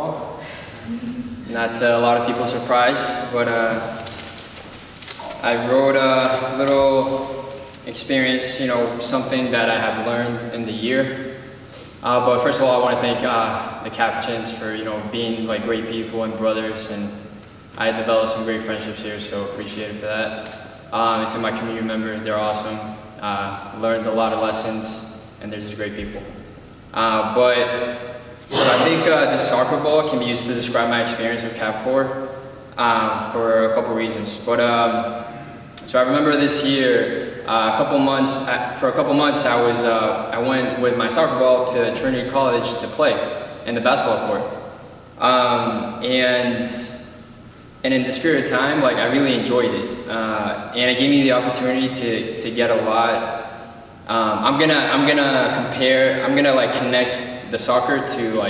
basketball. Not to a lot of people's surprise, but I wrote a little experience, something that I have learned in the year. But first of all, I want to thank the Capuchins for, being like great people and brothers, and I developed some great friendships here, so appreciate it for that. And to my community members, they're awesome. Learned a lot of lessons, and they're just great people. So I think this soccer ball can be used to describe my experience of Capuchin for a couple reasons. So I remember this year, for a couple months, I went with my soccer ball to Trinity College to play in the basketball court. And in the spirit of time, I really enjoyed it, and it gave me the opportunity to get a lot. I'm gonna connect the soccer to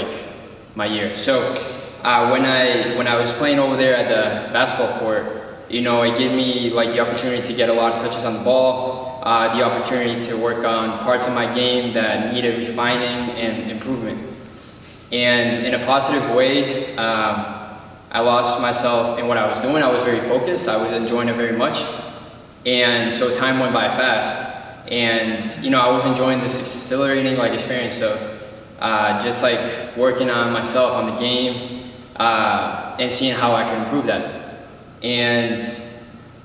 my year. So when I was playing over there at the basketball court, it gave me the opportunity to get a lot of touches on the ball, the opportunity to work on parts of my game that needed refining and improvement. And in a positive way, I lost myself in what I was doing. I was very focused. I was enjoying it very much. And so time went by fast. And, I was enjoying this exhilarating experience of just working on myself, on the game, and seeing how I could improve that. And,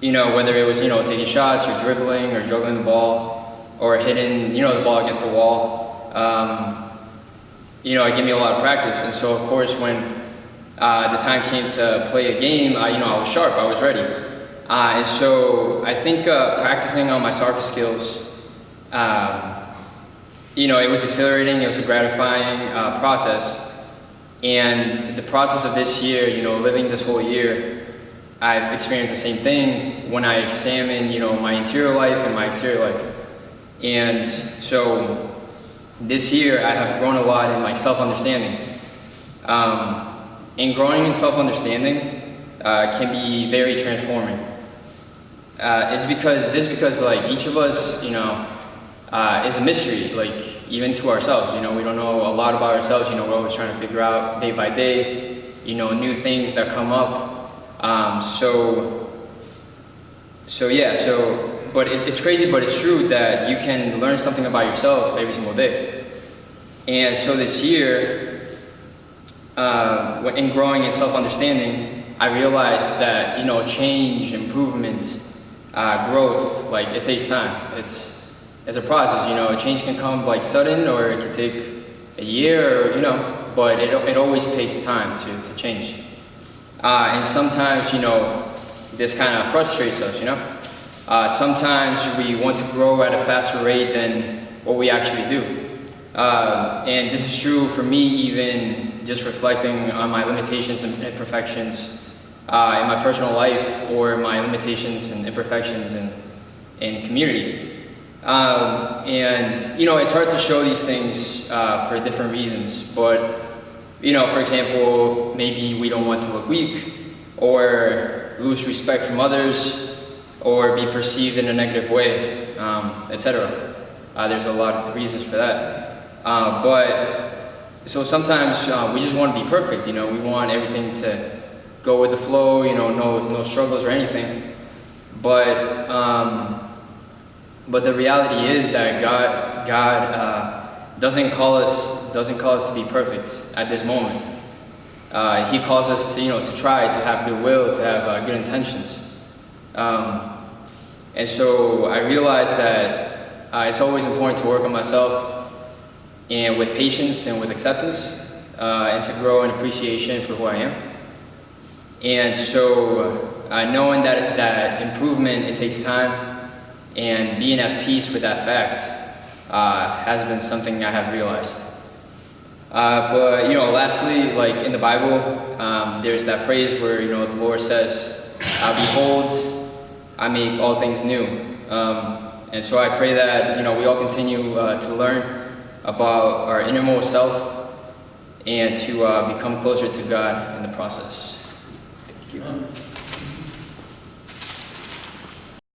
whether it was, taking shots or dribbling or juggling the ball or hitting, the ball against the wall, it gave me a lot of practice. And so, of course, when the time came to play a game, I was sharp, I was ready. And so I think practicing on my soccer skills, it was exhilarating, it was a gratifying process. And the process of this year, living this whole year, I've experienced the same thing when I examine, my interior life and my exterior life. And so this year I have grown a lot in self-understanding. And growing in self-understanding can be very transforming. It's because each of us, is a mystery, even to ourselves. We don't know a lot about ourselves. We're always trying to figure out day by day, new things that come up. But it's crazy, but it's true that you can learn something about yourself every single day. And so this year, in growing in self-understanding, I realized that, change, improvement, growth, it takes time. It's a process, change can come sudden, or it can take a year, or, but it always takes time to change. And sometimes, this kind of frustrates us, Sometimes we want to grow at a faster rate than what we actually do. And this is true for me, even just reflecting on my limitations and imperfections in my personal life, or my limitations and imperfections in community. And it's hard to show these things for different reasons, but for example, maybe we don't want to look weak, or lose respect from others, or be perceived in a negative way, etc. There's a lot of reasons for that. So sometimes we just want to be perfect, we want everything to go with the flow, no struggles or anything. But the reality is that God doesn't call us to be perfect at this moment. He calls us to try, to have good will, to have good intentions. And so I realized that it's always important to work on myself, and with patience and with acceptance, and to grow in appreciation for who I am. And so knowing that improvement, it takes time, and being at peace with that fact has been something I have realized. But lastly, in the Bible, there's that phrase where the Lord says, "Behold, I make all things new." And so I pray that we all continue to learn about our innermost self, and to become closer to God in the process. Thank you.